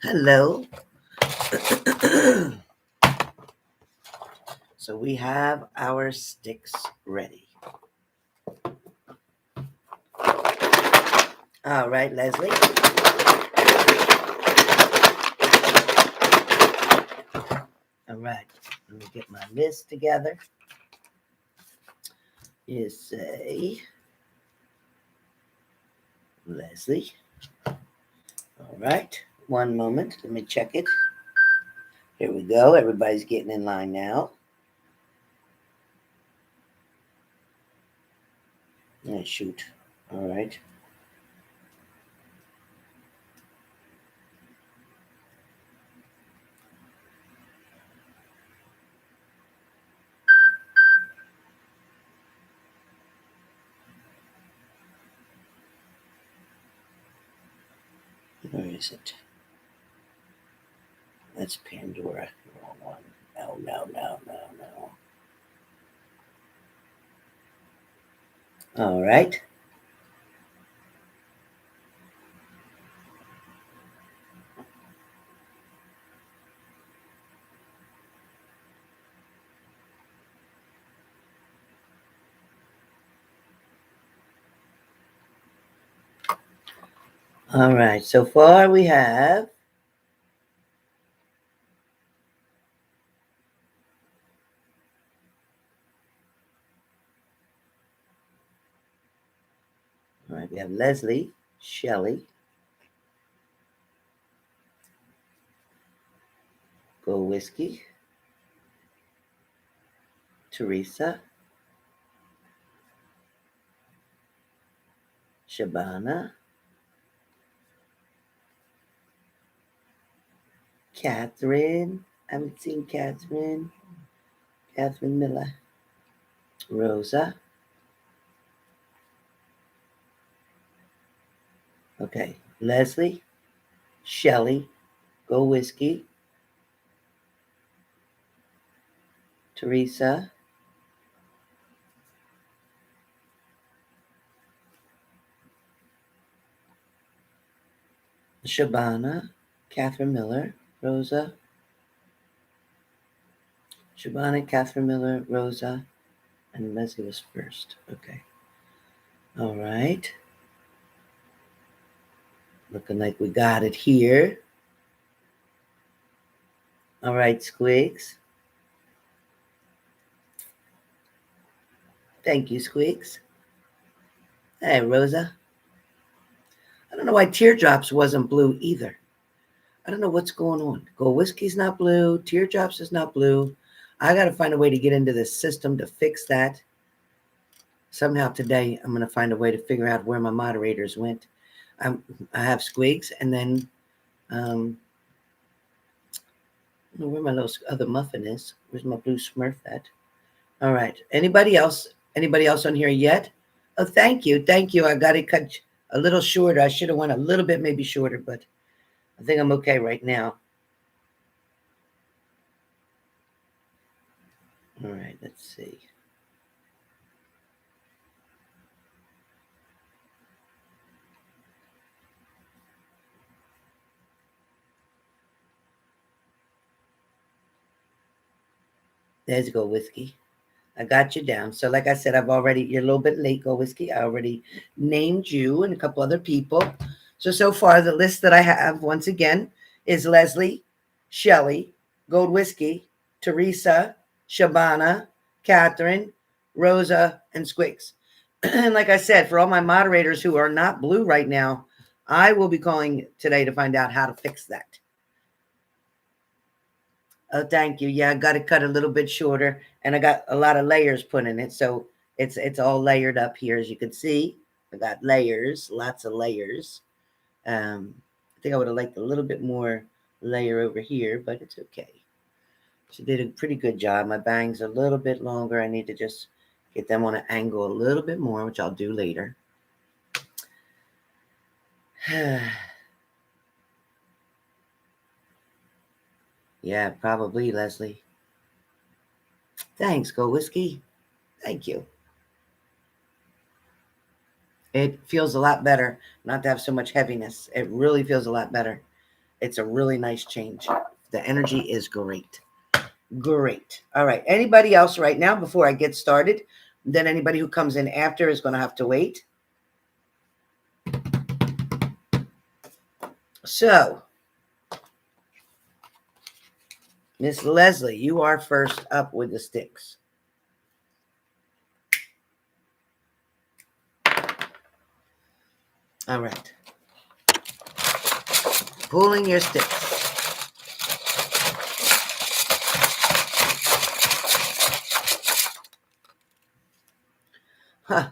Hello. So we have our sticks ready. All right, Leslie. All right. Let me get my list together. You say Leslie. All right. One moment. Let me check it. Here we go. Everybody's getting in line now. Oh, shoot. All right. Where is it? That's Pandora. Wrong one. No. All right. All right. So far we have all right, we have Leslie, Shelley, Go Whiskey, Teresa, Shabana, Catherine. I haven't seen Catherine. Catherine Miller. Rosa. Okay. Leslie, Shelley, Go Whiskey, Teresa, Shabana, Catherine Miller, Rosa, Shabana, Catherine Miller, Rosa, and Leslie was first. Okay. All right. Looking like we got it here. All right, Squigs. Thank you, Squigs. Hey, Rosa. I don't know why Teardrops wasn't blue either. I don't know what's going on. Go Whiskey's not blue. Teardrops is not blue. I got to find a way to get into the system to fix that. Somehow today, I'm going to find a way to figure out where my moderators went. I have Squigs, and then I don't know where my little other muffin is. Where's my blue Smurf at? All right. Anybody else? Anybody else on here yet? Oh, thank you. Thank you. I got it cut a little shorter. I should have went a little bit maybe shorter, but I think I'm okay right now. All right. Let's see. There's Go Whiskey. I got you down. So, like I said, you're a little bit late, Go Whiskey. I already named you and a couple other people. So far, the list that I have, once again, is Leslie, Shelley, Gold Whiskey, Teresa, Shabana, Catherine, Rosa, and Squigs. And like I said, for all my moderators who are not blue right now, I will be calling today to find out how to fix that. Oh, thank you. Yeah, I got it cut a little bit shorter, and I got a lot of layers put in it, so it's all layered up here, as you can see. I got layers, lots of layers. I think I would have liked a little bit more layer over here, but it's okay. She did a pretty good job. My bangs are a little bit longer. I need to just get them on an angle a little bit more, which I'll do later. Yeah, probably, Leslie. Thanks, Go Whiskey. Thank you. It feels a lot better not to have so much heaviness. It really feels a lot better. It's a really nice change. The energy is great. Great. All right. Anybody else right now before I get started? Then anybody who comes in after is going to have to wait. So, Miss Leslie, you are first up with the Styx. All right. Pulling your Styx. Huh.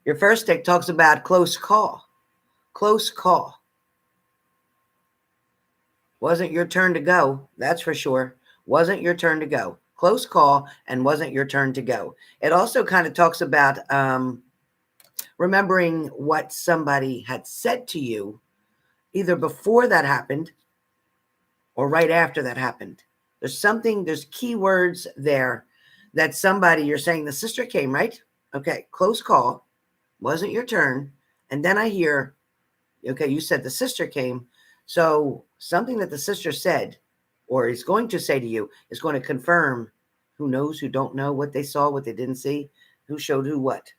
Your first stick talks about close call. Close call. Wasn't your turn to go. That's for sure. Wasn't your turn to go. Close call and wasn't your turn to go. It also kind of talks about remembering what somebody had said to you either before that happened or right after that happened. There's key words there that somebody, you're saying the sister came, right? Okay, close call. Wasn't your turn. And then I hear, okay, you said the sister came. So something that the sister said or is going to say to you is going to confirm who knows, who don't know, what they saw, what they didn't see, who showed who what.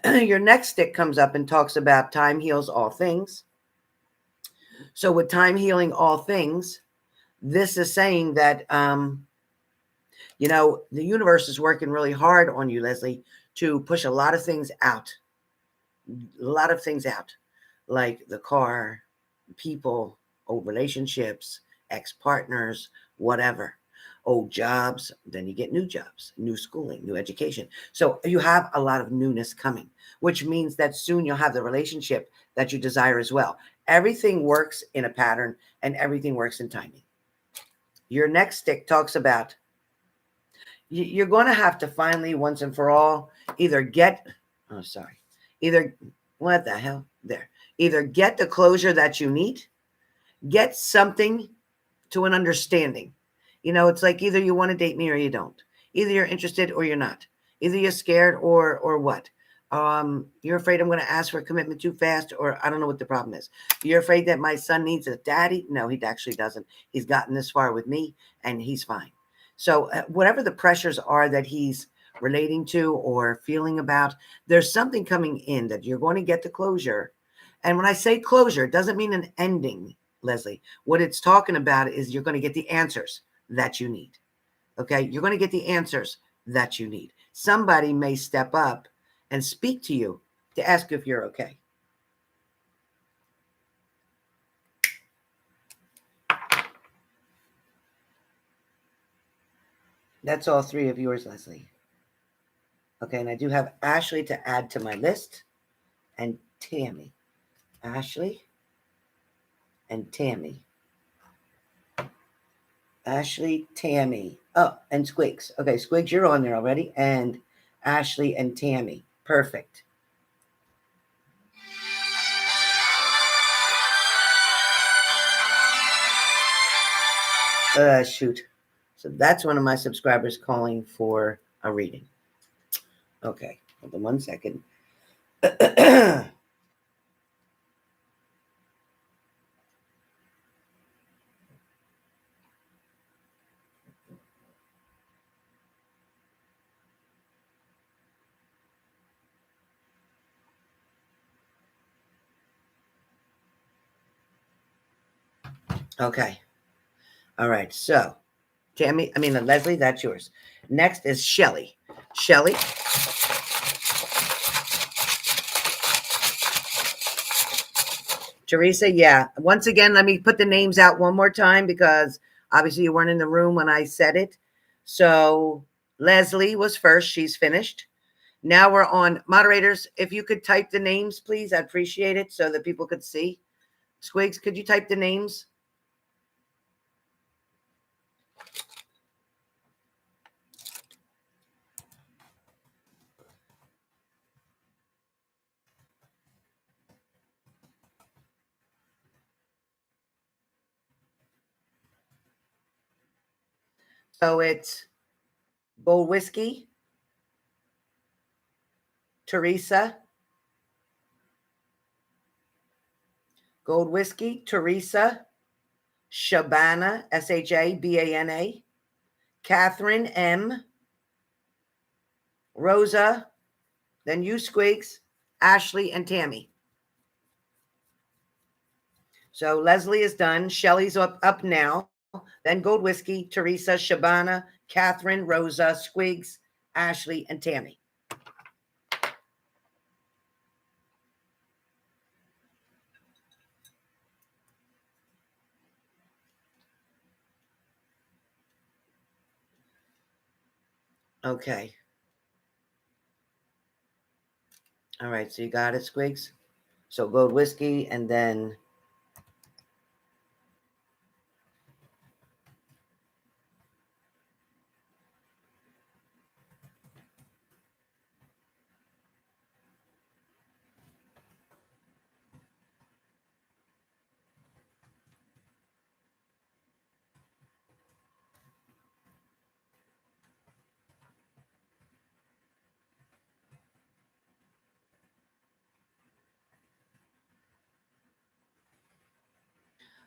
Your next stick comes up and talks about time heals all things. So with time healing all things, this is saying that, the universe is working really hard on you, Leslie, to push a lot of things out. A lot of things out, like the car, people, old relationships, ex-partners, whatever. Old jobs, then you get new jobs, new schooling, new education. So you have a lot of newness coming, which means that soon you'll have the relationship that you desire as well. Everything works in a pattern and everything works in timing. Your next stick talks about you're going to have to finally, once and for all, either get what the hell? There. Either get the closure that you need, get something to an understanding. It's like either you want to date me or you don't. Either you're interested or you're not. Either you're scared or what. You're afraid I'm going to ask for a commitment too fast, or I don't know what the problem is. You're afraid that my son needs a daddy? No, he actually doesn't. He's gotten this far with me, and he's fine. So whatever the pressures are that he's relating to or feeling about, there's something coming in that you're going to get the closure. And when I say closure, it doesn't mean an ending, Leslie. What it's talking about is you're going to get the answers that you need. Okay? You're going to get the answers that you need. Somebody may step up and speak to you to ask if you're okay. That's all three of yours, Leslie. Okay, and I do have Ashley to add to my list and Tammy. Ashley and Tammy. Ashley, Tammy. Oh, and Squigs. Okay, Squigs, you're on there already. And Ashley and Tammy. Perfect. Shoot. So that's one of my subscribers calling for a reading. Okay, hold on 1 second. Okay. All right. So, Leslie, that's yours. Next is Shelly. Shelly. Teresa, yeah. Once again, let me put the names out one more time because obviously you weren't in the room when I said it. So, Leslie was first. She's finished. Now we're on moderators. If you could type the names, please, I'd appreciate it so that people could see. Squigs, could you type the names? So it's Gold Whiskey, Teresa, Gold Whiskey, Teresa, Shabana, Shabana, Catherine M, Rosa, then you, Squigs, Ashley, and Tammy. So Leslie is done. Shelly's up now. Then Gold Whiskey, Teresa, Shabana, Catherine, Rosa, Squigs, Ashley, and Tammy. Okay. All right, so you got it, Squigs? So Gold Whiskey, and then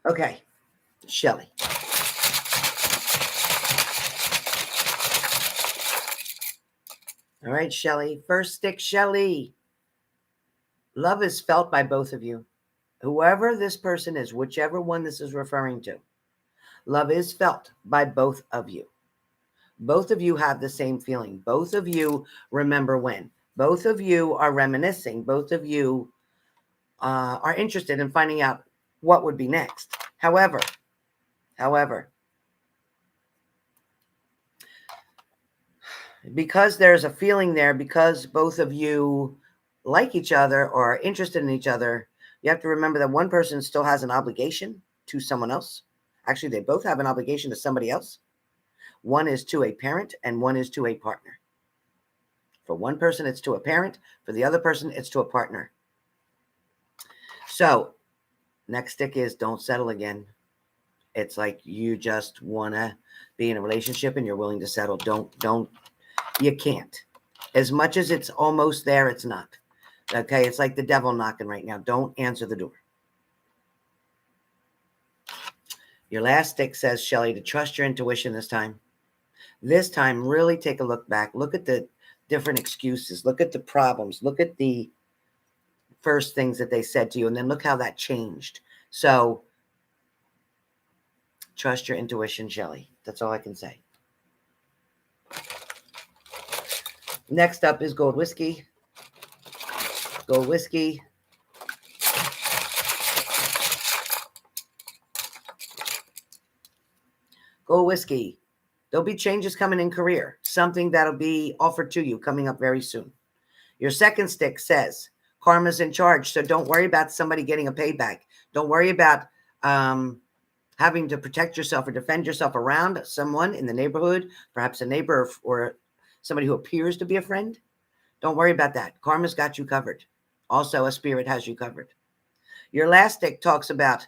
okay, Shelly. All right, Shelly. First stick, Shelly. Love is felt by both of you. Whoever this person is, whichever one this is referring to, love is felt by both of you. Both of you have the same feeling. Both of you remember when. Both of you are reminiscing. Both of you are interested in finding out what would be next. However, because there's a feeling there, because both of you like each other or are interested in each other, you have to remember that one person still has an obligation to someone else. Actually, they both have an obligation to somebody else. One is to a parent and one is to a partner. For one person, it's to a parent. For the other person, it's to a partner. So next stick is don't settle again. It's like you just want to be in a relationship and you're willing to settle. Don't, you can't. As much as it's almost there, it's not. Okay, it's like the devil knocking right now. Don't answer the door. Your last stick says, Shelly, to trust your intuition this time. This time, really take a look back. Look at the different excuses. Look at the problems. Look at the first things that they said to you, and then look how that changed. So trust your intuition, Shelly. That's all I can say. Next up is Gold Whiskey. Gold Whiskey. Gold Whiskey. There'll be changes coming in career. Something that'll be offered to you coming up very soon. Your second stick says, karma's in charge. So don't worry about somebody getting a payback. Don't worry about having to protect yourself or defend yourself around someone in the neighborhood, perhaps a neighbor or somebody who appears to be a friend. Don't worry about that. Karma's got you covered. Also, a spirit has you covered. Your last stick talks about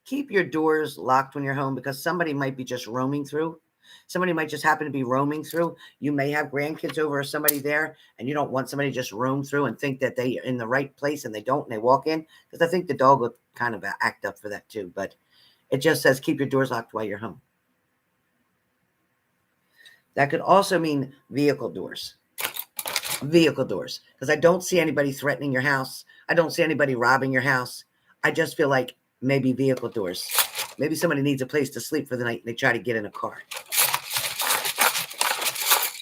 keep your doors locked when you're home because somebody might be just roaming through. Somebody might just happen to be roaming through. You may have grandkids over or somebody there, and you don't want somebody to just roam through and think that they're in the right place and they don't, and they walk in. Because I think the dog would kind of act up for that too. But it just says keep your doors locked while you're home. That could also mean vehicle doors. Vehicle doors. Because I don't see anybody threatening your house. I don't see anybody robbing your house. I just feel like maybe vehicle doors. Maybe somebody needs a place to sleep for the night and they try to get in a car.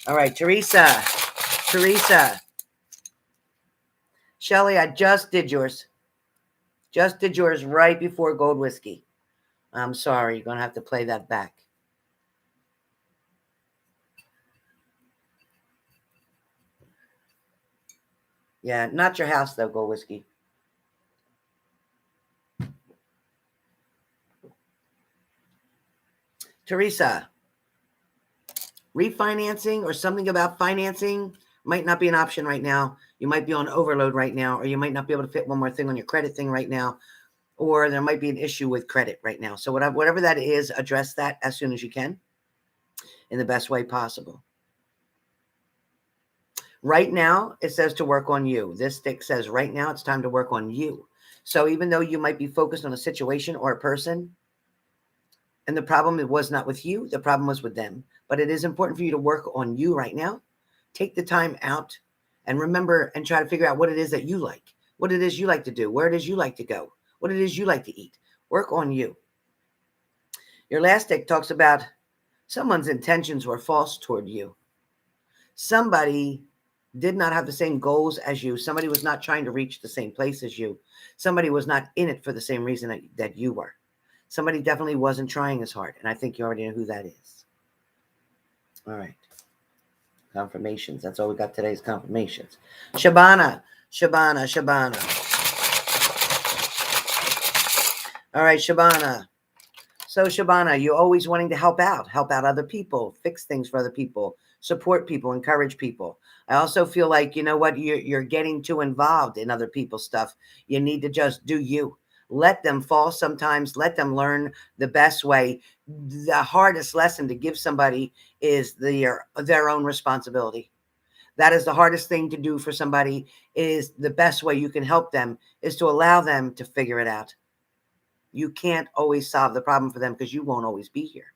All right, Teresa. Shelly, I just did yours. Just did yours right before Gold Whiskey. I'm sorry. You're going to have to play that back. Yeah, not your house, though, Gold Whiskey. Teresa, refinancing or something about financing might not be an option right now. You might be on overload right now, or you might not be able to fit one more thing on your credit thing right now, or there might be an issue with credit right now. So whatever that is, address that as soon as you can in the best way possible. Right now, it says to work on you. This stick says right now it's time to work on you. So even though you might be focused on a situation or a person, And the problem, it was not with you. The problem was with them. But it is important for you to work on you right now. Take the time out and remember and try to figure out what it is that you like, what it is you like to do, where it is you like to go, what it is you like to eat. Work on you. Your last deck talks about someone's intentions were false toward you. Somebody did not have the same goals as you. Somebody was not trying to reach the same place as you. Somebody was not in it for the same reason that you were. Somebody definitely wasn't trying as hard. And I think you already know who that is. All right. Confirmations. That's all we got today is confirmations. Shabana. All right, Shabana. So Shabana, you're always wanting to help out other people, fix things for other people, support people, encourage people. I also feel like, you know what, you're getting too involved in other people's stuff. You need to just do you. Let them fall sometimes. Let them learn the best way. The hardest lesson to give somebody is their own responsibility. That is the hardest thing to do for somebody. Is the best way you can help them is to allow them to figure it out. You can't always solve the problem for them because you won't always be here.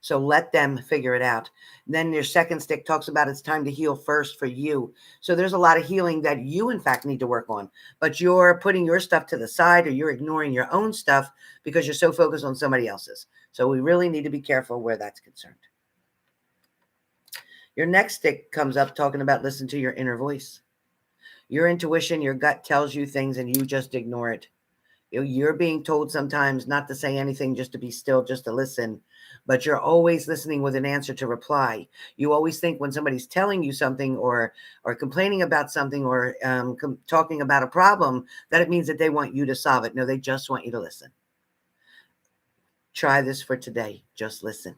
So let them figure it out. Then your second stick talks about it's time to heal first for you. So there's a lot of healing that you, in fact, need to work on. But you're putting your stuff to the side or you're ignoring your own stuff because you're so focused on somebody else's. So we really need to be careful where that's concerned. Your next stick comes up talking about listen to your inner voice. Your intuition, your gut tells you things and you just ignore it. You're being told sometimes not to say anything, just to be still, just to listen. But you're always listening with an answer to reply. You always think when somebody's telling you something or complaining about something or talking about a problem, that it means that they want you to solve it. No, they just want you to listen. Try this for today. Just listen.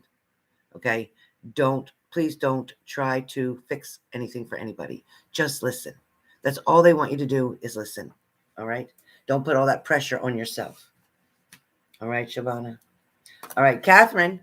Okay? Please don't try to fix anything for anybody. Just listen. That's all they want you to do is listen. All right? Don't put all that pressure on yourself. All right, Shabana. All right, Catherine.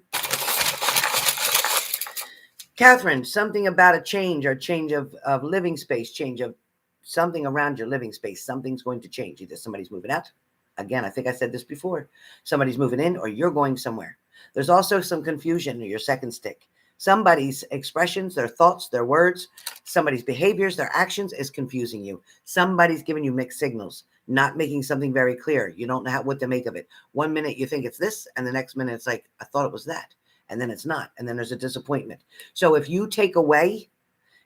Catherine, something about a change or change of living space, change of something around your living space. Something's going to change. Either somebody's moving out. Again, I think I said this before. Somebody's moving in or you're going somewhere. There's also some confusion in your second stick. Somebody's expressions, their thoughts, their words, somebody's behaviors, their actions is confusing you. Somebody's giving you mixed signals, not making something very clear. You don't know what to make of it. 1 minute you think it's this, and the next minute it's like, I thought it was that. And then it's not. And then there's a disappointment. So if you take away,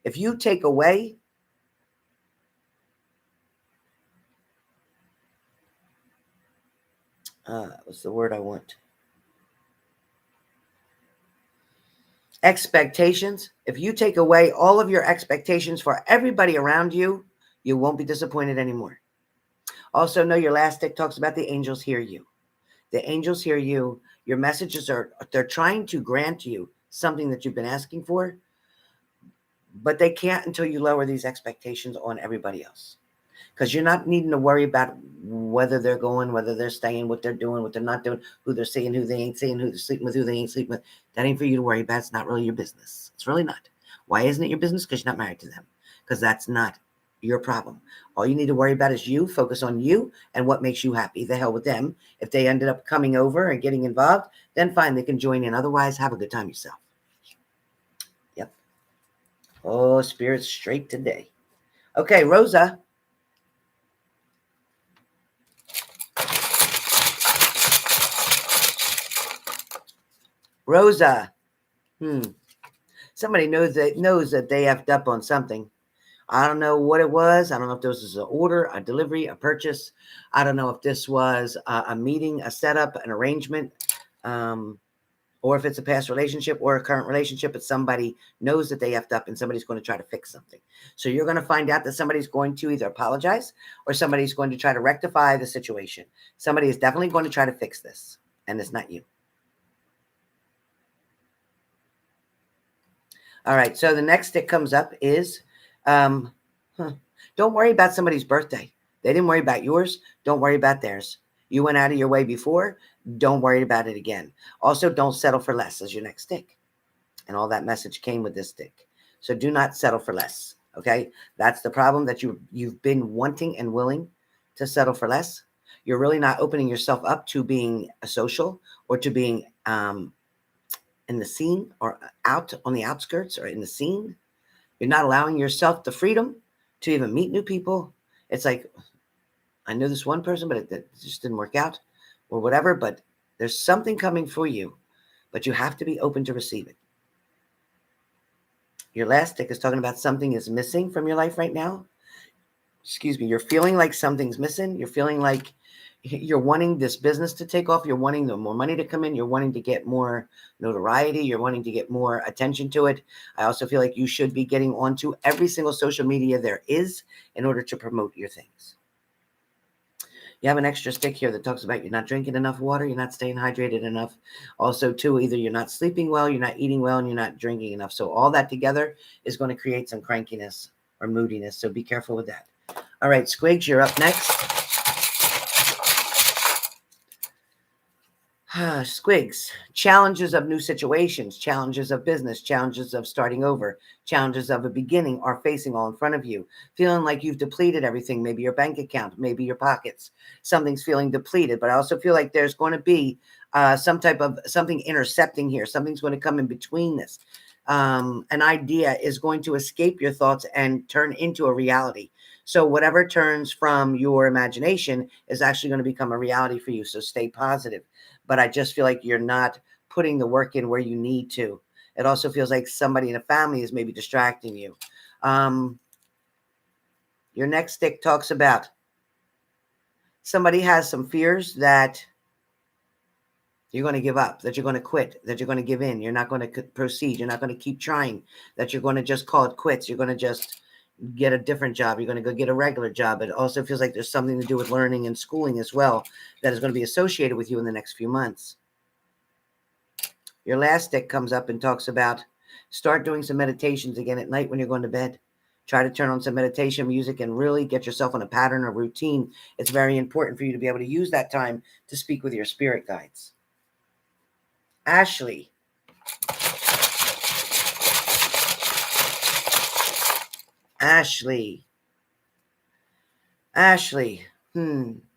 what's the word I want? Expectations. If you take away all of your expectations for everybody around you, you won't be disappointed anymore. Also know your last stick talks about the angels hear you. The angels hear you. Your messages they're trying to grant you something that you've been asking for, but they can't until you lower these expectations on everybody else. Because you're not needing to worry about whether they're going, whether they're staying, what they're doing, what they're not doing, who they're seeing, who they ain't seeing, who they're sleeping with, who they ain't sleeping with. That ain't for you to worry about. It's not really your business. It's really not. Why isn't it your business? Because you're not married to them. Because that's not your problem. All you need to worry about is you. Focus on you and what makes you happy. The hell with them. If they ended up coming over and getting involved, then fine, they can join in. Otherwise, have a good time yourself. Yep. Oh, spirit's straight today. Okay, Rosa. Rosa. Somebody knows that they effed up on something. I don't know what it was. I don't know if this was an order, a delivery, a purchase. I don't know if this was a meeting, a setup, an arrangement, or if it's a past relationship or a current relationship. But somebody knows that they effed up and somebody's going to try to fix something. So you're going to find out that somebody's going to either apologize or somebody's going to try to rectify the situation. Somebody is definitely going to try to fix this, and it's not you. All right, so the next stick comes up is, don't worry about somebody's birthday. They didn't worry about yours. Don't worry about theirs. You went out of your way before. Don't worry about it again. Also, don't settle for less as your next stick. And all that message came with this stick. So do not settle for less, okay? That's the problem, that you've been wanting and willing to settle for less. You're really not opening yourself up to being a social or to being in the scene or out on the outskirts or in the scene. You're not allowing yourself the freedom to even meet new people. It's like, I knew this one person, but it just didn't work out or whatever. But there's something coming for you, but you have to be open to receive it. Your last stick is talking about something is missing from your life right now. Excuse me. You're feeling like something's missing. You're feeling like you're wanting this business to take off. You're wanting the more money to come in. You're wanting to get more notoriety. You're wanting to get more attention to it. I also feel like you should be getting onto every single social media there is in order to promote your things. You have an extra stick here that talks about you're not drinking enough water, you're not staying hydrated enough. Also, too, either you're not sleeping well, you're not eating well, and you're not drinking enough. So all that together is going to create some crankiness or moodiness. So be careful with that. All right, Squigs, you're up next. Squigs, challenges of new situations, challenges of business, challenges of starting over, challenges of a beginning are facing all in front of you. Feeling like you've depleted everything, maybe your bank account, maybe your pockets. Something's feeling depleted, but I also feel like there's going to be some type of something intercepting here. Something's going to come in between this. An idea is going to escape your thoughts and turn into a reality. So whatever turns from your imagination is actually going to become a reality for you. So stay positive. But I just feel like you're not putting the work in where you need to. It also feels like somebody in a family is maybe distracting you. Your next stick talks about somebody has some fears that you're going to give up, that you're going to quit, that you're going to give in. You're not going to proceed. You're not going to keep trying, that you're going to just call it quits. You're going to just get a different job. You're going to go get a regular job. It also feels like there's something to do with learning and schooling as well that is going to be associated with you in the next few months. Your last stick comes up and talks about start doing some meditations again at night when you're going to bed. Try to turn on some meditation music and really get yourself on a pattern or routine. It's very important for you to be able to use that time to speak with your spirit guides. Ashley.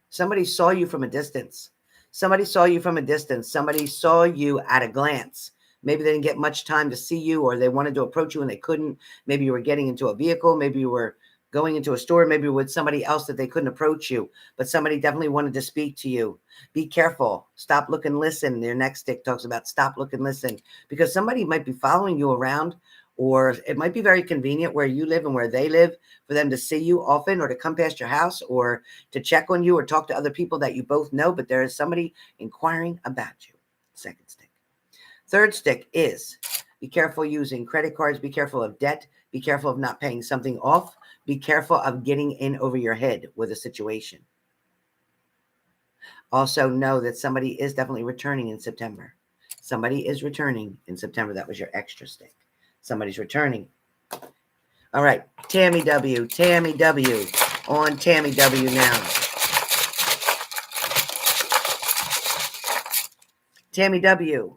Somebody saw you from a distance. Somebody saw you at a glance. Maybe they didn't get much time to see you, or they wanted to approach you and they couldn't. Maybe you were getting into a vehicle. Maybe you were going into a store, maybe with somebody else that they couldn't approach you, but somebody definitely wanted to speak to you. Be careful. Stop, look, and listen. Their next stick talks about stop, look, and listen, because somebody might be following you around, or it might be very convenient where you live and where they live for them to see you often, or to come past your house, or to check on you, or talk to other people that you both know, but there is somebody inquiring about you. Second stick. Third stick is be careful using credit cards. Be careful of debt. Be careful of not paying something off. Be careful of getting in over your head with a situation. Also know that somebody is definitely returning in September. Somebody is returning in September. That was your extra stick. Somebody's returning. All right, Tammy W. Tammy W. On Tammy W now. Tammy W.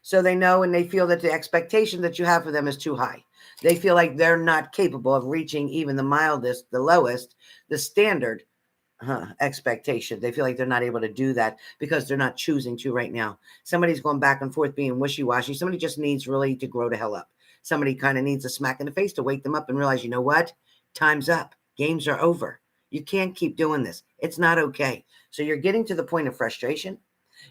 So they know and they feel that the expectation that you have for them is too high. They feel like they're not capable of reaching even the mildest, the lowest, the standard expectation. They feel like they're not able to do that because they're not choosing to right now. Somebody's going back and forth being wishy-washy. Somebody just needs really to grow to hell up. Somebody kind of needs a smack in the face to wake them up and realize, you know what? Time's up. Games are over. You can't keep doing this. It's not okay. So you're getting to the point of frustration.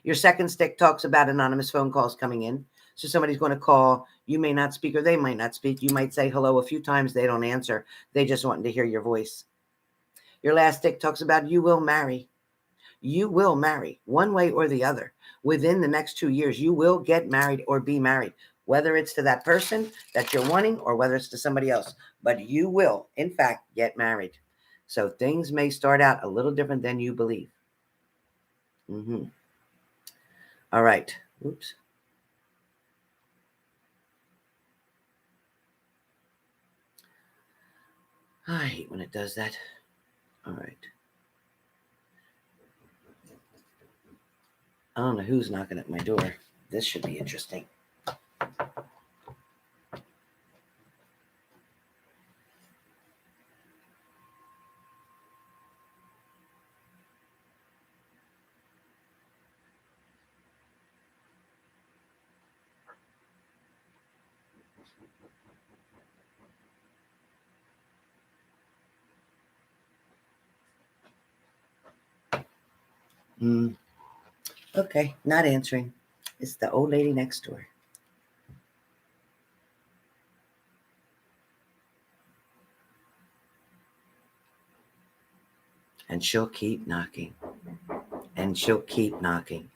Your second stick talks about anonymous phone calls coming in. So somebody's going to call. You may not speak or they might not speak. You might say hello a few times. They don't answer. They just want to hear your voice. Your last stick talks about you will marry. You will marry one way or the other. Within the next 2 years, you will get married or be married, whether it's to that person that you're wanting or whether it's to somebody else. But you will, in fact, get married. So things may start out a little different than you believe. All right. Oops. I hate when it does that. All right. I don't know who's knocking at my door. This should be interesting. Okay, not answering. It's the old lady next door. And she'll keep knocking. And she'll keep knocking.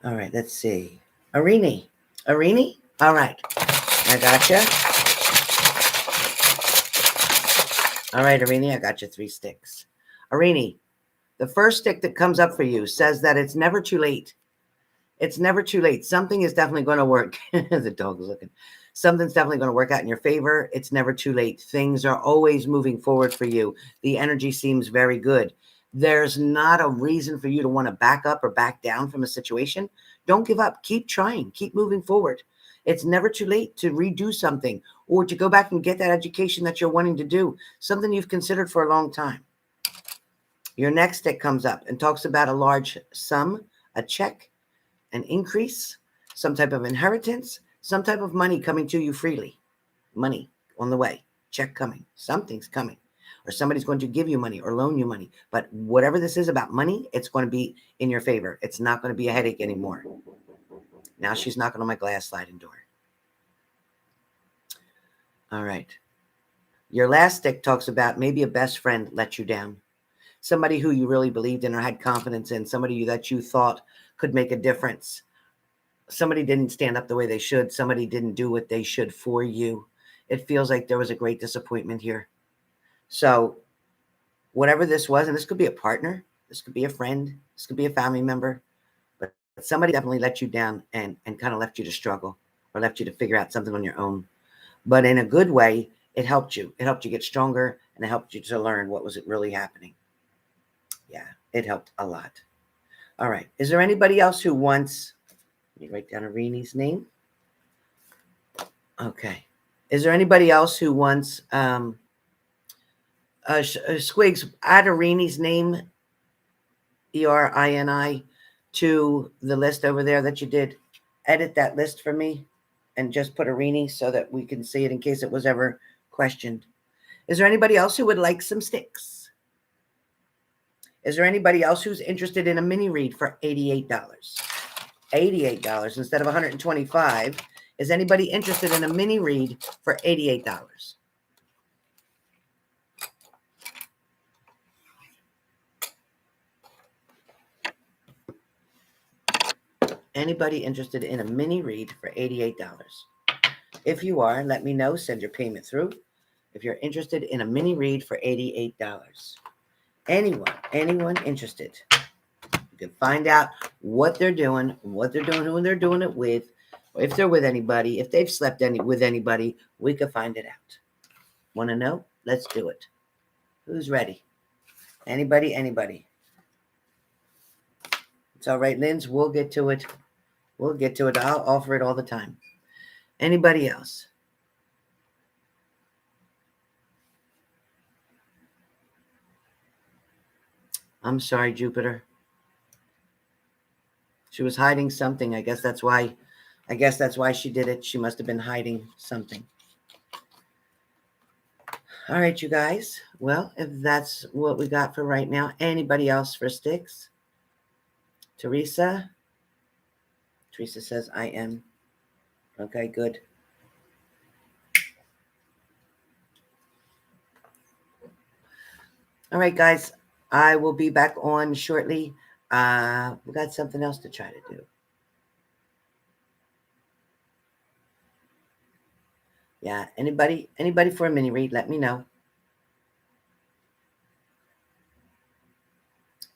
All right, let's see. Arini. Arini? All right. I gotcha. All right, Arini, I got you 3 sticks. Arini, the first stick that comes up for you says that it's never too late. It's never too late. Something is definitely going to work. The dog is looking. Something's definitely going to work out in your favor. It's never too late. Things are always moving forward for you. The energy seems very good. There's not a reason for you to want to back up or back down from a situation. Don't give up. Keep trying. Keep moving forward. It's never too late to redo something or to go back and get that education that you're wanting to do, something you've considered for a long time. Your next stick comes up and talks about a large sum, a check, an increase, some type of inheritance, some type of money coming to you freely. Money on the way, check coming, something's coming, or somebody's going to give you money or loan you money. But whatever this is about money, it's going to be in your favor. It's not going to be a headache anymore. Now she's knocking on my glass sliding door. All right. Your last stick talks about maybe a best friend let you down. Somebody who you really believed in or had confidence in, somebody that you thought could make a difference. Somebody didn't stand up the way they should. Somebody didn't do what they should for you. It feels like there was a great disappointment here. So whatever this was, and this could be a partner, this could be a friend, this could be a family member, but somebody definitely let you down and kind of left you to struggle or left you to figure out something on your own. But in a good way, it helped you. It helped you get stronger, and it helped you to learn what was really happening. Yeah, it helped a lot. All right. Is there anybody else who wants... Let me write down Arini's name. Okay. Is there anybody else who wants... Squigs, add Arini's name, Erini, to the list over there that you did. Edit that list for me and just put Arini so that we can see it in case it was ever questioned. Is there anybody else who would like some sticks? Is there anybody else who's interested in a mini read for $88? $88 instead of $125. Is anybody interested in a mini read for $88? Anybody interested in a mini read for $88? If you are, let me know. Send your payment through. If you're interested in a mini read for $88. Anyone interested? You can find out what they're doing, who they're doing it with, or if they're with anybody, if they've slept with anybody, we could find it out. Want to know? Let's do it. Who's ready? Anybody? It's all right, Linz. We'll get to it. I'll offer it all the time. Anybody else? I'm sorry, Jupiter. She was hiding something. I guess that's why she did it. She must have been hiding something. All right, you guys. Well, if that's what we got for right now, anybody else for sticks? Teresa says, I am. Okay, good. All right, guys. I will be back on shortly. We got something else to try to do. Yeah, anybody for a mini read, let me know.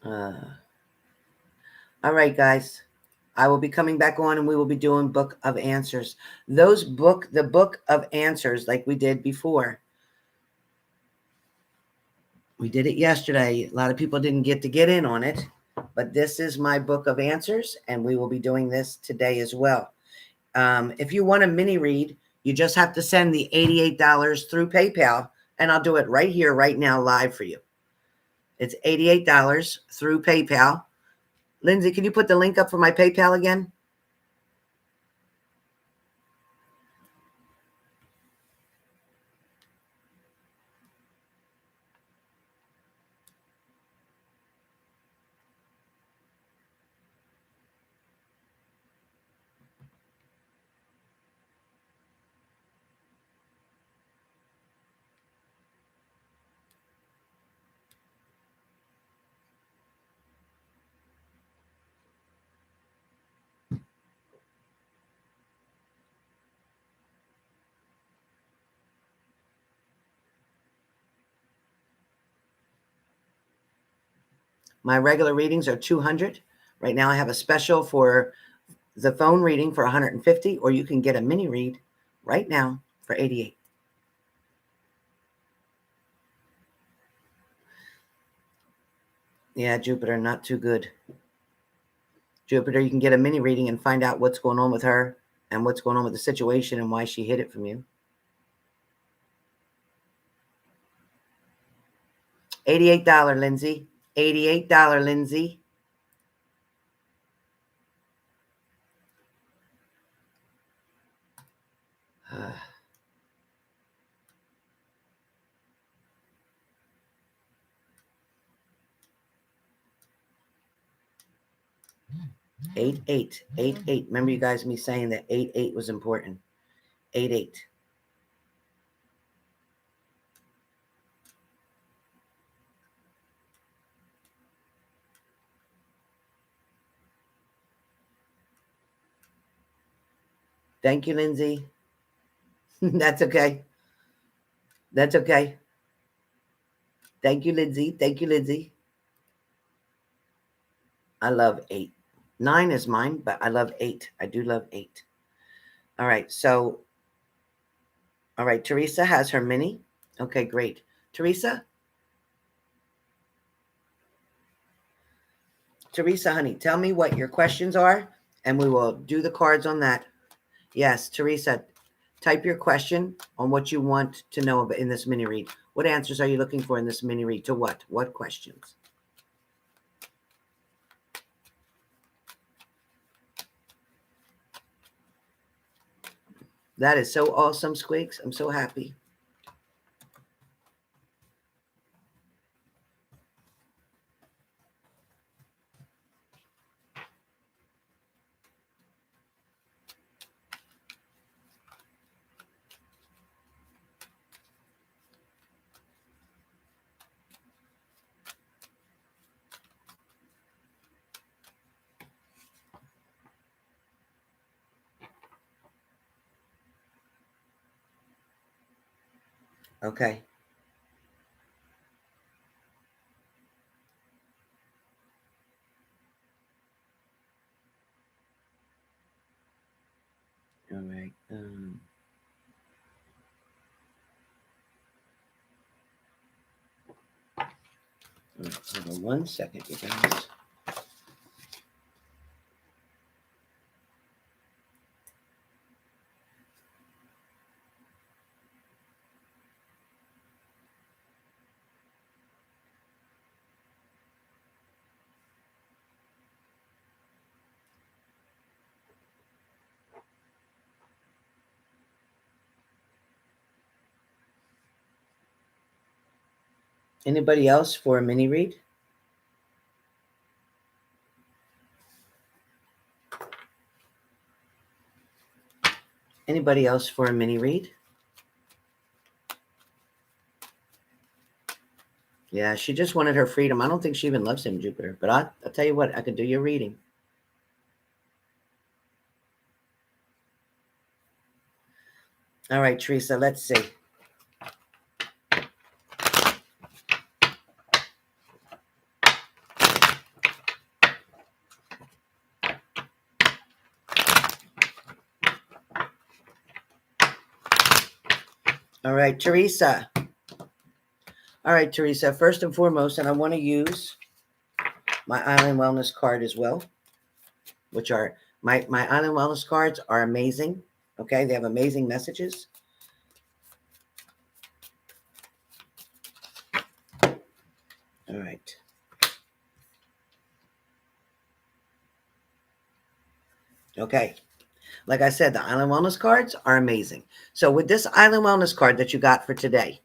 All right, guys. I will be coming back on and we will be doing Book of Answers. The Book of Answers, like we did before. We did it yesterday. A lot of people didn't get in on it, but this is my Book of Answers, and we will be doing this today as well. If you want a mini read, you just have to send the $88 through PayPal, and I'll do it right here, right now, live for you. It's $88 through PayPal. Lindsay, can you put the link up for my PayPal again? My regular readings are 200. Right now I have a special for the phone reading for 150, or you can get a mini read right now for 88. Yeah, Jupiter, not too good. Jupiter, you can get a mini reading and find out what's going on with her and what's going on with the situation and why she hid it from you. $88, Lindsay. $88, Lindsay. Eight, eight, 8. Remember you guys me saying that 8 was important. 8. Thank you, Lindsay. That's okay. That's okay. Thank you, Lindsay. Thank you, Lindsay. I love 8. 9 is mine, but I love 8. I do love 8. All right. So, all right. Teresa has her mini. Okay, great. Teresa, honey, tell me what your questions are, and we will do the cards on that. Yes, Teresa, type your question on what you want to know about in this mini read. What answers are you looking for in this mini read? To what? What questions? That is so awesome, Squeaks. I'm so happy. Okay. All right. All right. Hold on 1 second, you guys. Anybody else for a mini read? Anybody else for a mini read? Yeah, she just wanted her freedom. I don't think she even loves him, Jupiter. But I'll tell you what, I could do your reading. All right, Teresa, let's see. All right, Teresa. All right, Teresa, first and foremost, and I want to use my Island Wellness card as well, which are my Island Wellness cards are amazing. Okay, they have amazing messages. All right. Okay. Like I said, the Island Wellness cards are amazing. So with this Island Wellness card that you got for today,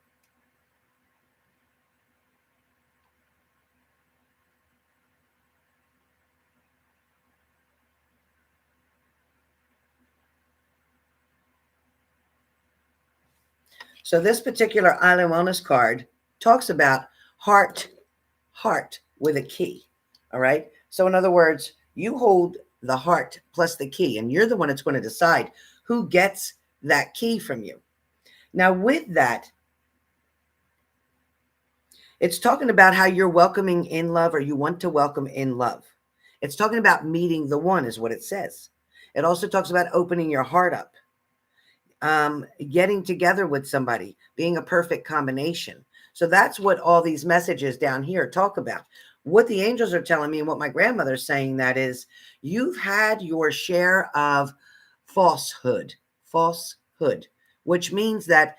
so this particular Island Wellness card talks about heart with a key. All right. So in other words, you hold the heart plus the key, and you're the one that's going to decide who gets that key from you. Now, with that, it's talking about how you're welcoming in love, or you want to welcome in love. It's talking about meeting the one, is what it says. It also talks about opening your heart up, getting together with somebody, being a perfect combination. So that's what all these messages down here talk about. What the angels are telling me, and what my grandmother's saying, that is, you've had your share of falsehood, which means that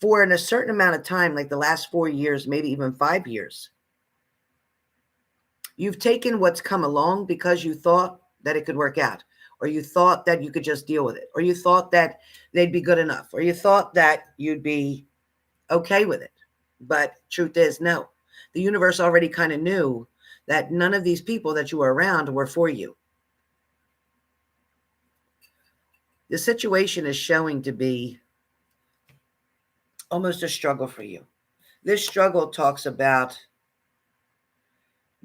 for a certain amount of time, like the last 4 years, maybe even 5 years, you've taken what's come along because you thought that it could work out, or you thought that you could just deal with it, or you thought that they'd be good enough, or you thought that you'd be okay with it. But truth is, no. The universe already kind of knew that none of these people that you were around were for you. The situation is showing to be almost a struggle for you. This struggle talks about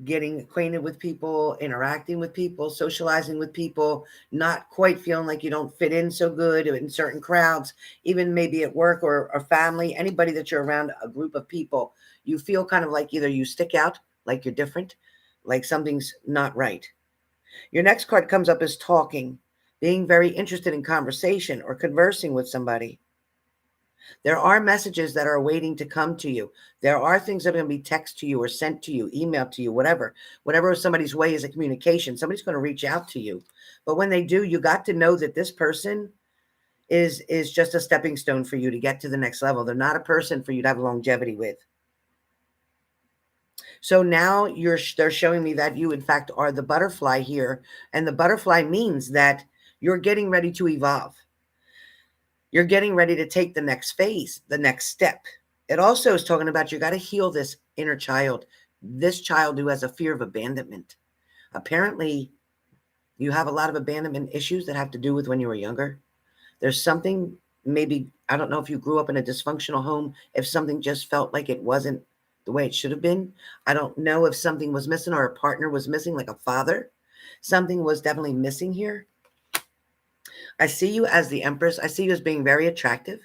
getting acquainted with people, interacting with people, socializing with people, not quite feeling like you don't fit in so good in certain crowds, even maybe at work or family, anybody that you're around, a group of people, you feel kind of like either you stick out, like you're different, like something's not right. Your next card comes up as talking, being very interested in conversation or conversing with somebody. There are messages that are waiting to come to you. There are things that are going to be text to you or sent to you, emailed to you, whatever somebody's way is of communication. Somebody's going to reach out to you. But when they do, you got to know that this person is just a stepping stone for you to get to the next level. They're not a person for you to have longevity with. So now they're showing me that you in fact are the butterfly here, and the butterfly means that you're getting ready to evolve. You're getting ready to take the next phase, the next step. It also is talking about you got to heal this inner child, this child who has a fear of abandonment. Apparently, you have a lot of abandonment issues that have to do with when you were younger. There's something, maybe, I don't know if you grew up in a dysfunctional home, if something just felt like it wasn't the way it should have been. I don't know if something was missing or a partner was missing, like a father. Something was definitely missing here. I see you as the Empress. I see you as being very attractive.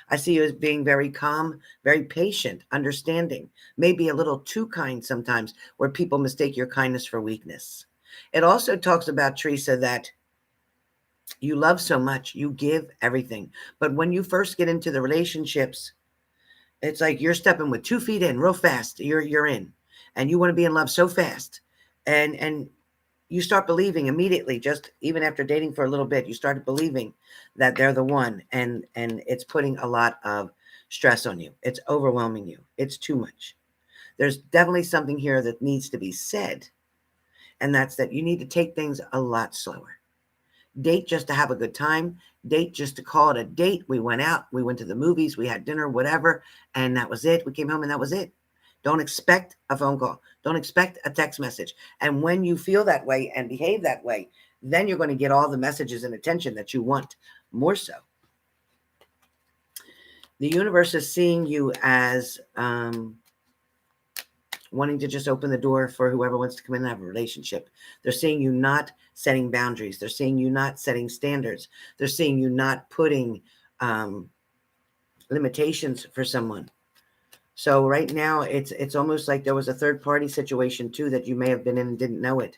I see you as being very calm, very patient, understanding, maybe a little too kind sometimes, where people mistake your kindness for weakness. It also talks about, Teresa, that you love so much, you give everything. But when you first get into the relationships, it's like you're stepping with 2 feet in real fast. You're in, and you want to be in love so fast. And you start believing immediately, just even after dating for a little bit, you started believing that they're the one, and it's putting a lot of stress on you. It's overwhelming you. It's too much. There's definitely something here that needs to be said, and that's that you need to take things a lot slower. Date just to have a good time. Date just to call it a date. We went out, we went to the movies, we had dinner, whatever, and that was it. We came home and that was it. Don't expect a phone call. Don't expect a text message. And when you feel that way and behave that way, then you're going to get all the messages and attention that you want, more so. The universe is seeing you as wanting to just open the door for whoever wants to come in and have a relationship. They're seeing you not setting boundaries. They're seeing you not setting standards. They're seeing you not putting limitations for someone. So right now, it's almost like there was a third party situation too that you may have been in and didn't know it.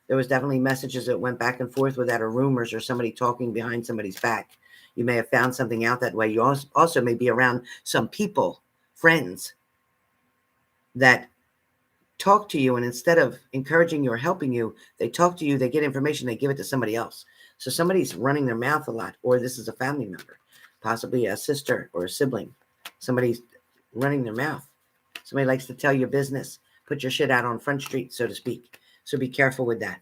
There was definitely messages that went back and forth with that, or rumors, or somebody talking behind somebody's back. You may have found something out that way. You also may be around some people, friends, that talk to you, and instead of encouraging you or helping you, they talk to you, they get information, they give it to somebody else. So somebody's running their mouth a lot, or this is a family member, possibly a sister or a sibling. Somebody's running their mouth. Somebody likes to tell your business, put your shit out on Front Street, so to speak. So be careful with that.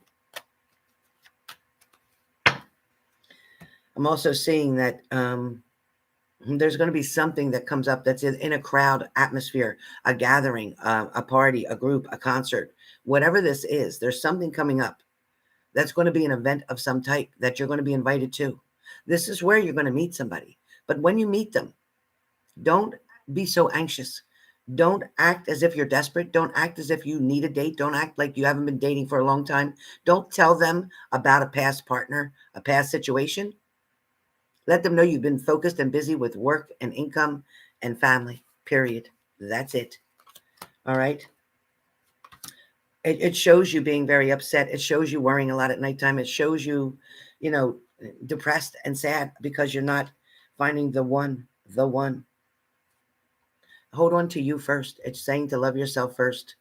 I'm also seeing that there's going to be something that comes up that's in a crowd atmosphere, a gathering, a party, a group, a concert, whatever this is. There's something coming up that's going to be an event of some type that you're going to be invited to. This is where you're going to meet somebody. But when you meet them, don't be so anxious. Don't act as if you're desperate. Don't act as if you need a date. Don't act like you haven't been dating for a long time. Don't tell them about a past partner, a past situation. Let them know you've been focused and busy with work and income and family, period. That's it. All right. It shows you being very upset. It shows you worrying a lot at nighttime. It shows you, you know, depressed and sad because you're not finding the one, the one. Hold on to you first. It's saying to love yourself first,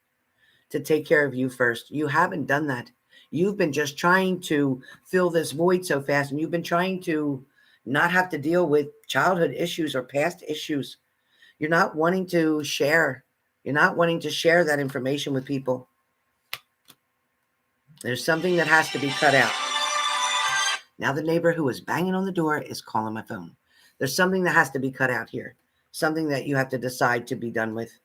to take care of you first. You haven't done that. You've been just trying to fill this void so fast, and you've been trying to not have to deal with childhood issues or past issues. You're not wanting to share. You're not wanting to share that information with people. There's something that has to be cut out. Now the neighbor who was banging on the door is calling my phone. There's something that has to be cut out here. Something that you have to decide to be done with.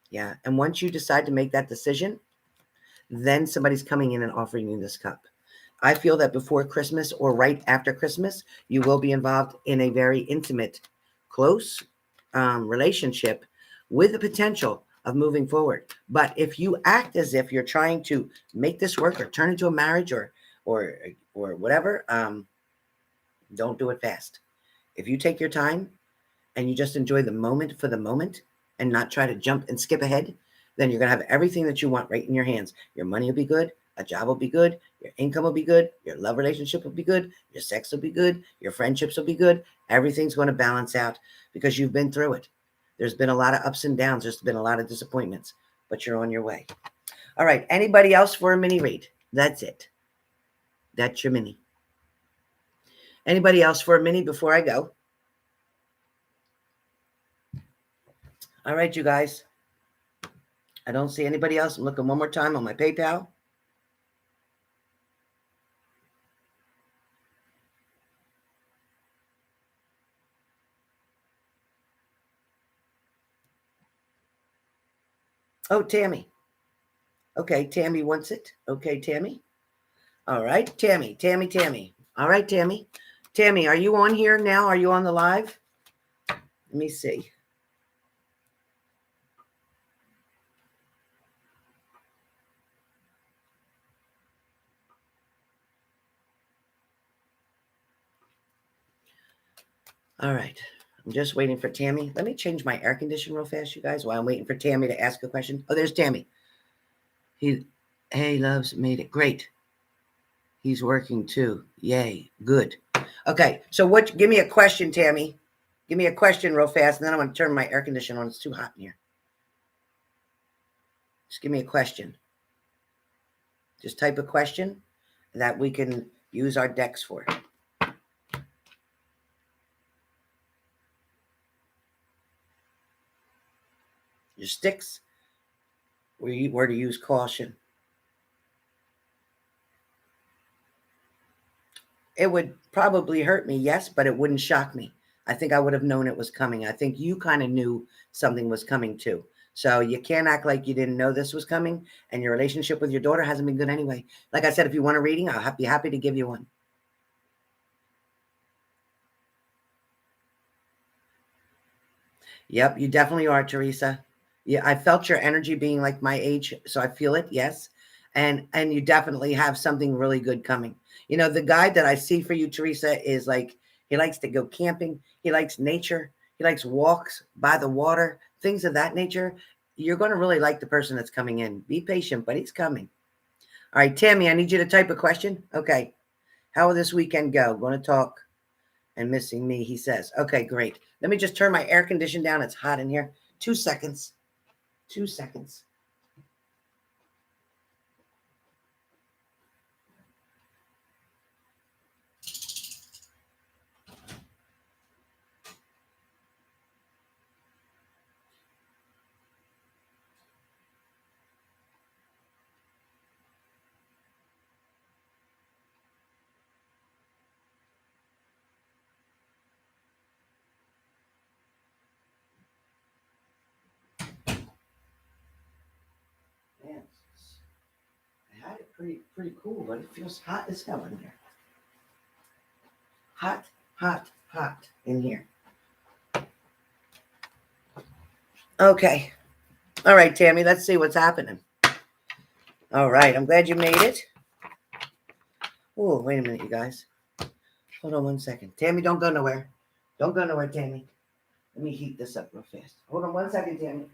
Yeah. And once you decide to make that decision, then somebody's coming in and offering you this cup. I feel that before Christmas or right after Christmas, you will be involved in a very intimate, close relationship with the potential of moving forward. But if you act as if you're trying to make this work or turn into a marriage or or whatever, don't do it fast. If you take your time and you just enjoy the moment for the moment and not try to jump and skip ahead, then you're going to have everything that you want right in your hands. Your money will be good. A job will be good. Your income will be good. Your love relationship will be good. Your sex will be good. Your friendships will be good. Everything's going to balance out because you've been through it. There's been a lot of ups and downs. There's been a lot of disappointments, but you're on your way. All right. Anybody else for a mini read? That's it. That's your mini. Anybody else for a mini before I go? All right, you guys. I don't see anybody else. I'm looking one more time on my PayPal. Oh, Tammy. Okay, Tammy wants it. Okay, Tammy. All right, Tammy. All right, Tammy. Tammy, are you on here now? Are you on the live? Let me see. All right. I'm just waiting for Tammy. Let me change my air conditioner real fast, you guys, while I'm waiting for Tammy to ask a question. Oh, there's Tammy. Hey, loves, made it. Great. He's working too. Yay. Good. Okay. So give me a question, Tammy. Give me a question real fast, and then I'm going to turn my air conditioner on. It's too hot in here. Just give me a question. Just type a question that we can use our decks for. Your Styx, where to use caution. It would probably hurt me, yes, but it wouldn't shock me. I think I would have known it was coming. I think you kind of knew something was coming too. So you can't act like you didn't know this was coming, and your relationship with your daughter hasn't been good anyway. Like I said, if you want a reading, I'll be happy to give you one. Yep, you definitely are, Teresa. Yeah, I felt your energy being like my age, so I feel it. Yes, and you definitely have something really good coming. You know, the guy that I see for you, Teresa, is like he likes to go camping. He likes nature. He likes walks by the water, things of that nature. You're going to really like the person that's coming in. Be patient, but he's coming. All right, Tammy, I need you to type a question. Okay, how will this weekend go? Going to talk and missing me, he says. Okay, great. Let me just turn my air condition down. It's hot in here. 2 seconds. 2 seconds. pretty cool, but it feels hot as hell in here. Hot, hot, hot in here. Okay. All right, Tammy, let's see what's happening. All right, I'm glad you made it. Oh, wait a minute, you guys. Hold on one second. Tammy, don't go nowhere. Don't go nowhere, Tammy. Let me heat this up real fast. Hold on one second, Tammy.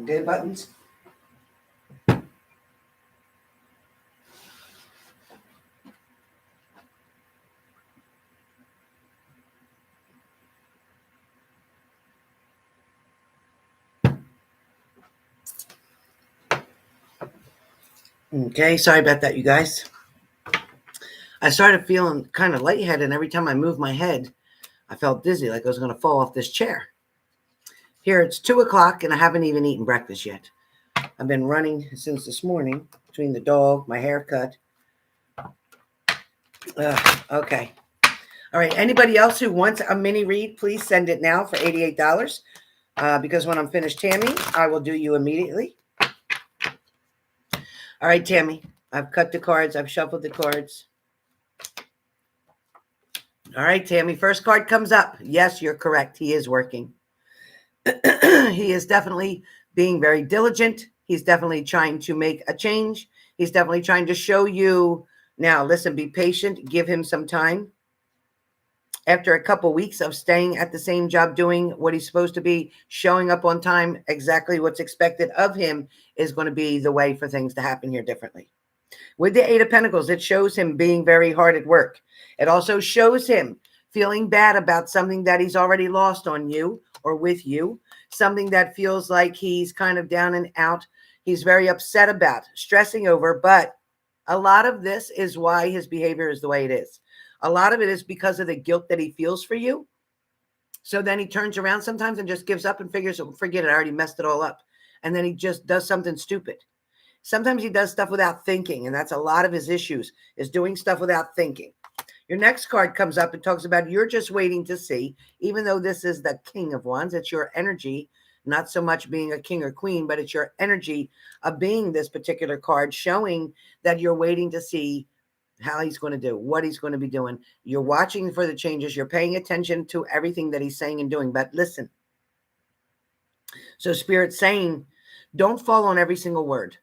Okay, buttons. Okay, sorry about that, you guys. I started feeling kind of lightheaded, and every time I moved my head, I felt dizzy, like I was going to fall off this chair. Here, it's 2 o'clock, and I haven't even eaten breakfast yet. I've been running since this morning between the dog, my haircut. Okay. All right. Anybody else who wants a mini read, please send it now for $88. Because when I'm finished, Tammy, I will do you immediately. All right, Tammy. I've cut the cards. I've shuffled the cards. All right, Tammy. First card comes up. Yes, you're correct. He is working. He is definitely being very diligent. He's definitely trying to make a change. He's definitely trying to show you. Now, listen, be patient. Give him some time. After a couple weeks of staying at the same job, doing what he's supposed to be, showing up on time, exactly what's expected of him is going to be the way for things to happen here differently. With the Eight of Pentacles, it shows him being very hard at work. It also shows him feeling bad about something that he's already lost on you or with you, something that feels like he's kind of down and out. He's very upset about, stressing over, but a lot of this is why his behavior is the way it is. A lot of it is because of the guilt that he feels for you. So then he turns around sometimes and just gives up and figures, forget it, I already messed it all up. And then he just does something stupid. Sometimes he does stuff without thinking, and that's a lot of his issues, is doing stuff without thinking. Your next card comes up and talks about you're just waiting to see, even though this is the King of Wands, it's your energy, not so much being a king or queen, but it's your energy of being this particular card, showing that you're waiting to see how he's going to do, what he's going to be doing. You're watching for the changes. You're paying attention to everything that he's saying and doing. But listen, so Spirit's saying, don't fall on every single word.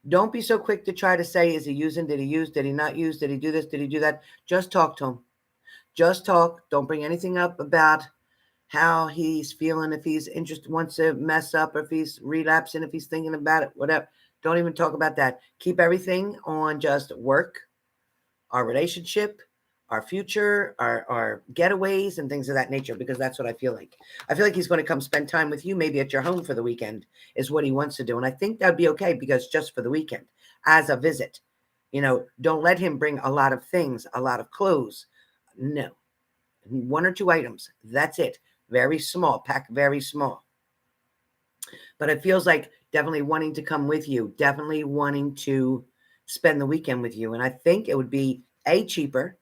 Don't be so quick to try to say, is he using? Did he use? Did he not use? Did he do this? Did he do that? Just talk to him. Just talk. Don't bring anything up about how he's feeling, if he's interested, wants to mess up, or if he's relapsing, if he's thinking about it, whatever. Don't even talk about that. Keep everything on just work, our relationship, our future, our getaways and things of that nature, because that's what I feel like. I feel like he's going to come spend time with you, maybe at your home for the weekend is what he wants to do. And I think that'd be okay, because just for the weekend, as a visit, don't let him bring a lot of things, a lot of clothes. No, 1 or 2 items. That's it. Very small, pack very small. But it feels like definitely wanting to come with you, definitely wanting to spend the weekend with you. And I think it would be A, cheaper,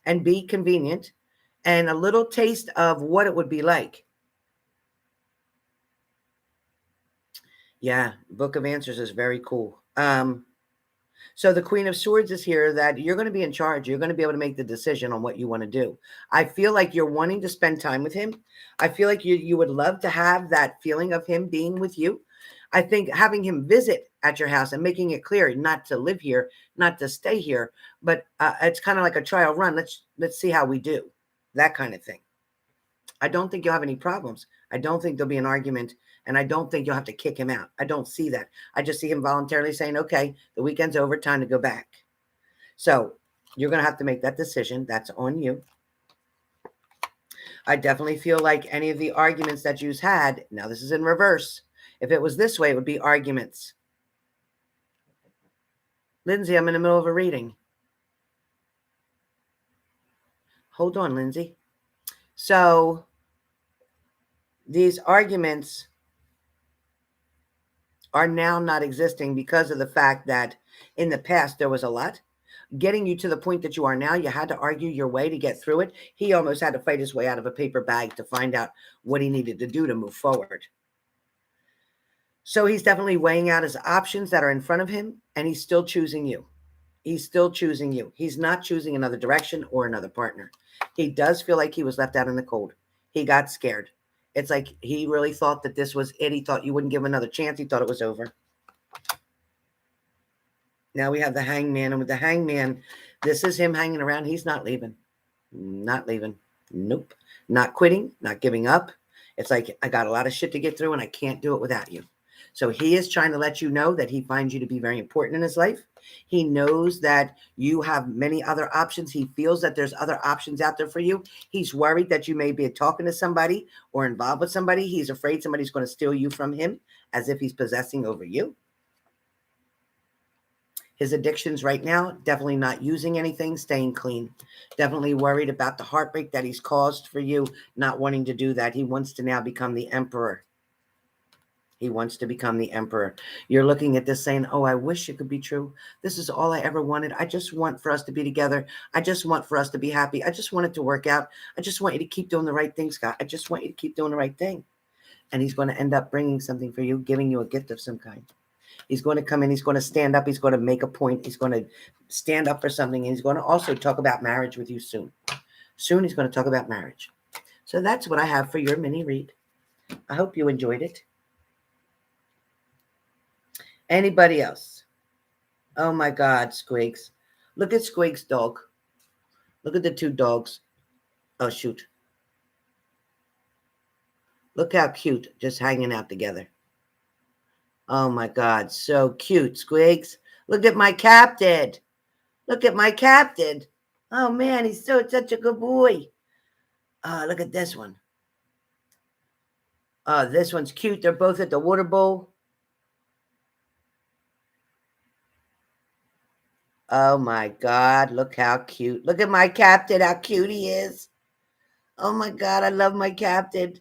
and B, convenient, and a little taste of what it would be like. Yeah, Book of Answers is very cool. So the Queen of Swords is here, that you're going to be in charge. You're going to be able to make the decision on what you want to do. I feel like you're wanting to spend time with him. I feel like you would love to have that feeling of him being with you. I think having him visit at your house and making it clear not to live here, not to stay here, but it's kind of like a trial run. Let's see how we do. That kind of thing. I don't think you'll have any problems. I don't think there'll be an argument, and I don't think you'll have to kick him out. I don't see that. I just see him voluntarily saying, okay, the weekend's over, time to go back. So you're going to have to make that decision. That's on you. I definitely feel like any of the arguments that you've had, now this is in reverse. If it was this way, it would be arguments. Lindsay, I'm in the middle of a reading. Hold on, Lindsay. So these arguments are now not existing because of the fact that in the past there was a lot. Getting you to the point that you are now, you had to argue your way to get through it. He almost had to fight his way out of a paper bag to find out what he needed to do to move forward. So he's definitely weighing out his options that are in front of him, and he's still choosing you. He's still choosing you. He's not choosing another direction or another partner. He does feel like he was left out in the cold. He got scared. It's like he really thought that this was it. He thought you wouldn't give him another chance. He thought it was over. Now we have the Hangman, and with the Hangman, this is him hanging around. He's not leaving. Not leaving. Nope. Not quitting, not giving up. It's like, I got a lot of shit to get through, and I can't do it without you. So he is trying to let you know that he finds you to be very important in his life. He knows that you have many other options. He feels that there's other options out there for you. He's worried that you may be talking to somebody or involved with somebody. He's afraid somebody's going to steal you from him, as if he's possessing over you. His addictions right now, definitely not using anything, staying clean. Definitely worried about the heartbreak that he's caused for you, not wanting to do that. He wants to now become the emperor. He wants to become the emperor. You're looking at this saying, oh, I wish it could be true. This is all I ever wanted. I just want for us to be together. I just want for us to be happy. I just want it to work out. I just want you to keep doing the right thing, Scott. I just want you to keep doing the right thing. And he's going to end up bringing something for you, giving you a gift of some kind. He's going to come in. He's going to stand up. He's going to make a point. He's going to stand up for something. And he's going to also talk about marriage with you soon. Soon he's going to talk about marriage. So that's what I have for your mini read. I hope you enjoyed it. Anybody else? Oh my God, Squigs. Look at Squigs' dog. Look at the two dogs. Oh, shoot. Look how cute, just hanging out together. Oh my God, so cute, Squigs. Look at my captain. Look at my captain. Oh man, he's such a good boy. Look at this one. This one's cute. They're both at the water bowl. Oh my God, look how cute. Look at my captain, how cute he is. Oh my God, I love my captain.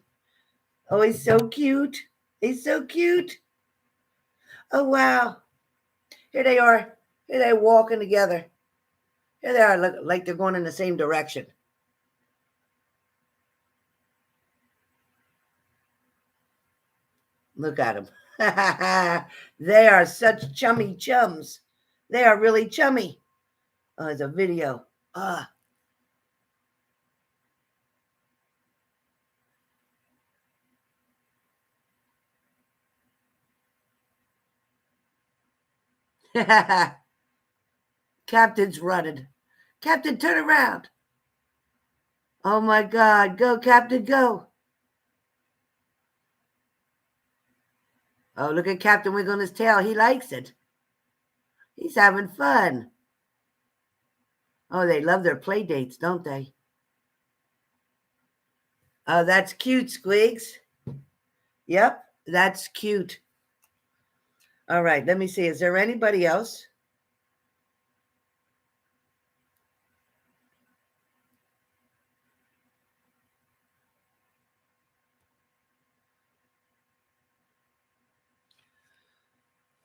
Oh, he's so cute. He's so cute. Oh, wow. Here they are. Here they're walking together. Here they are, look like they're going in the same direction. Look at them. They are such chummy chums. They are really chummy. Oh, there's a video. Captain's running. Captain, turn around. Oh my God. Go, Captain, go. Oh, look at Captain wiggling his tail. He likes it. He's having fun. Oh, they love their play dates, don't they? Oh, that's cute, Squigs. Yep, that's cute. All right, let me see. Is there anybody else?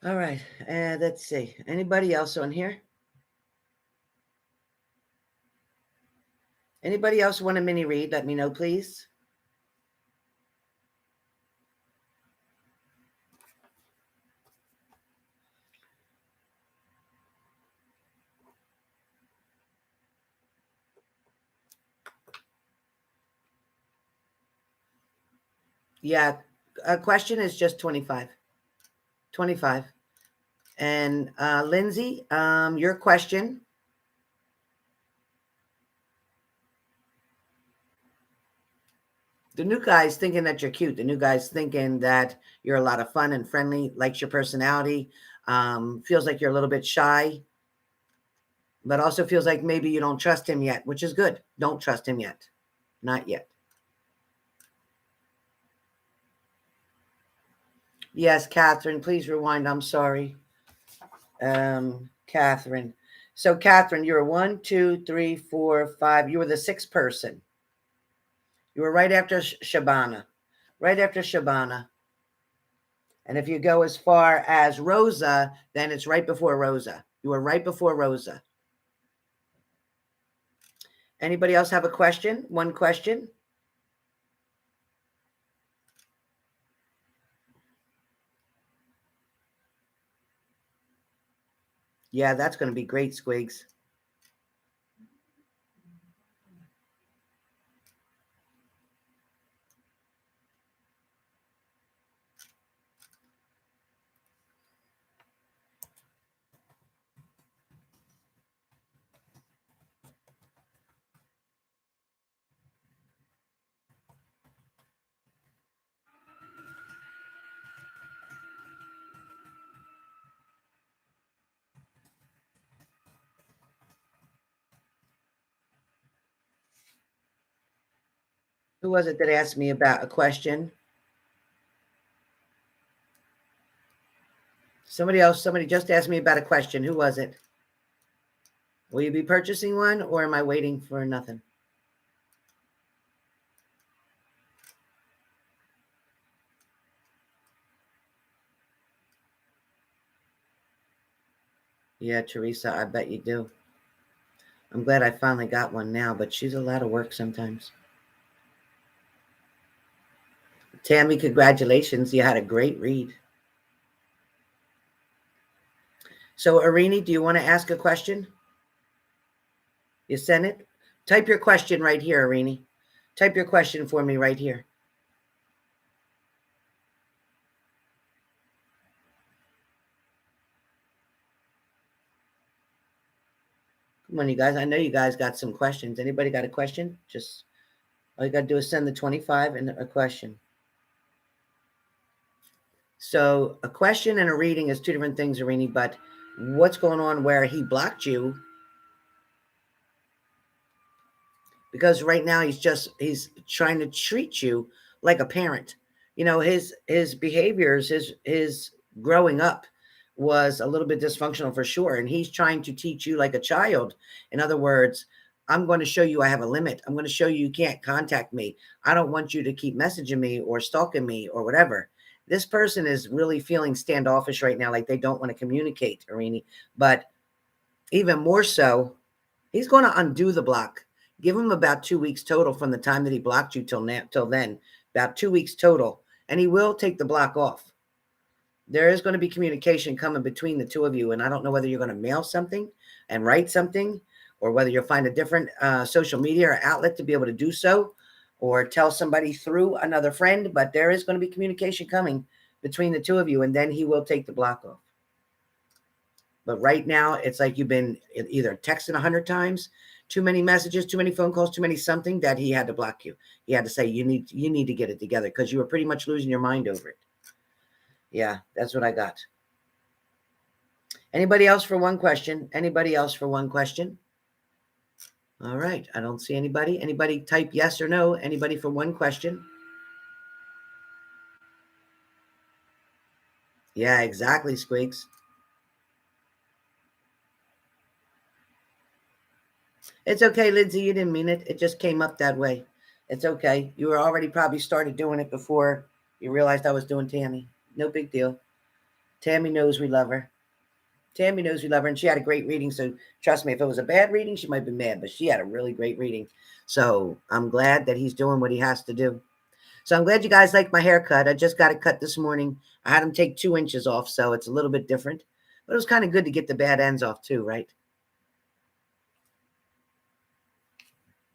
All right, let's see. Anybody else on here? Anybody else want a mini read? Let me know, please. Yeah. A question is just 25. 25. And Lindsay, your question. The new guy's thinking that you're cute. The new guy's thinking that you're a lot of fun and friendly, likes your personality, feels like you're a little bit shy, but also feels like maybe you don't trust him yet, which is good. Don't trust him yet. Not yet. Yes, Catherine, please rewind. I'm sorry. Catherine. So, Catherine, you're 1, 2, 3, 4, 5. You were the sixth person. You were right after Shabana. Right after Shabana. And if you go as far as Rosa, then it's right before Rosa. You were right before Rosa. Anybody else have a question? One question? Yeah, that's going to be great, Squigs. Who was it that asked me about a question? Somebody just asked me about a question. Who was it? Will you be purchasing one or am I waiting for nothing? Yeah, Teresa, I bet you do. I'm glad I finally got one now, but she's a lot of work sometimes. Tammy, congratulations. You had a great read. So, Arini, do you want to ask a question? You sent it? Type your question right here, Arini. Type your question for me right here. Come on, you guys. I know you guys got some questions. Anybody got a question? Just all you got to do is send the 25 and a question. So a question and a reading is two different things, Arini, but what's going on where he blocked you? Because right now he's trying to treat you like a parent. You know, his behaviors, his growing up was a little bit dysfunctional for sure. And he's trying to teach you like a child. In other words, I'm going to show you I have a limit. I'm going to show you can't contact me. I don't want you to keep messaging me or stalking me or whatever. This person is really feeling standoffish right now, like they don't want to communicate, Arini. But even more so, he's going to undo the block. Give him about 2 weeks total from the time that he blocked you till now, till then, about 2 weeks total, and he will take the block off. There is going to be communication coming between the two of you, and I don't know whether you're going to mail something and write something, or whether you'll find a different social media or outlet to be able to do so, or tell somebody through another friend. But there is going to be communication coming between the two of you, and then he will take the block off. But right now, it's like you've been either texting 100 times, too many messages, too many phone calls, too many something, that he had to block you. He had to say you need to get it together because you were pretty much losing your mind over it. Yeah, that's what I got. Anybody else for one question? Anybody else for one question? All right. I don't see anybody. Anybody type yes or no? Anybody for one question? Yeah, exactly, Squeaks. It's okay, Lindsay. You didn't mean it. It just came up that way. It's okay. You were already probably started doing it before you realized I was doing Tammy. No big deal. Tammy knows we love her. Tammy knows we love her, and she had a great reading. So trust me, if it was a bad reading, she might be mad, but she had a really great reading. So I'm glad that he's doing what he has to do. So I'm glad you guys like my haircut. I just got it cut this morning. I had him take 2 inches off, so it's a little bit different. But it was kind of good to get the bad ends off too, right?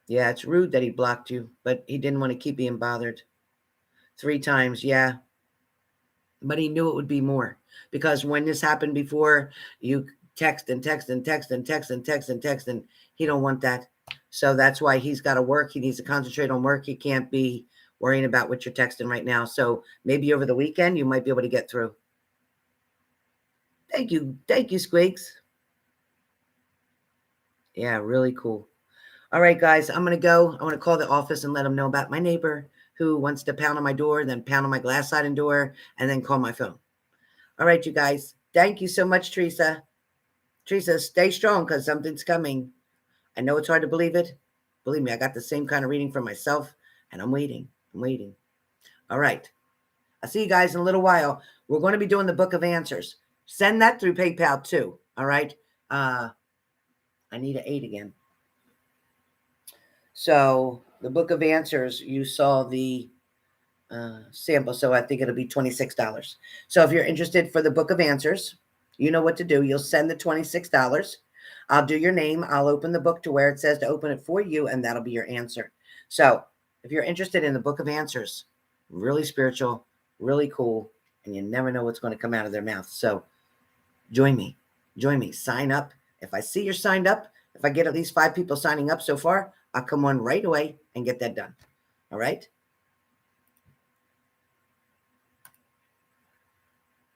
Yeah, it's rude that he blocked you, but he didn't want to keep being bothered. 3 times, yeah. But he knew it would be more because when this happened before, you text and text and text and text and text and text, and he don't want that. So that's why he's got to work. He needs to concentrate on work. He can't be worrying about what you're texting right now. So maybe over the weekend you might be able to get through. Thank you, Squeaks. Yeah, really cool. All right, guys, I'm gonna go. I want to call the office and let them know about my neighbor who wants to pound on my door, then pound on my glass sliding door, and then call my phone. All right, you guys. Thank you so much, Teresa. Teresa, stay strong because something's coming. I know it's hard to believe it. Believe me, I got the same kind of reading for myself, and I'm waiting. I'm waiting. All right. I'll see you guys in a little while. We're going to be doing the Book of Answers. Send that through PayPal too. All right. I need an 8 again. So the Book of Answers, you saw the sample, so I think it'll be $26. So if you're interested for the Book of Answers, you know what to do. You'll send the $26. I'll do your name. I'll open the book to where it says to open it for you, and that'll be your answer. So if you're interested in the Book of Answers, really spiritual, really cool, and you never know what's going to come out of their mouth. So join me. Join me. Sign up. If I see you're signed up, if I get at least 5 people signing up so far, I'll come on right away and get that done. All right?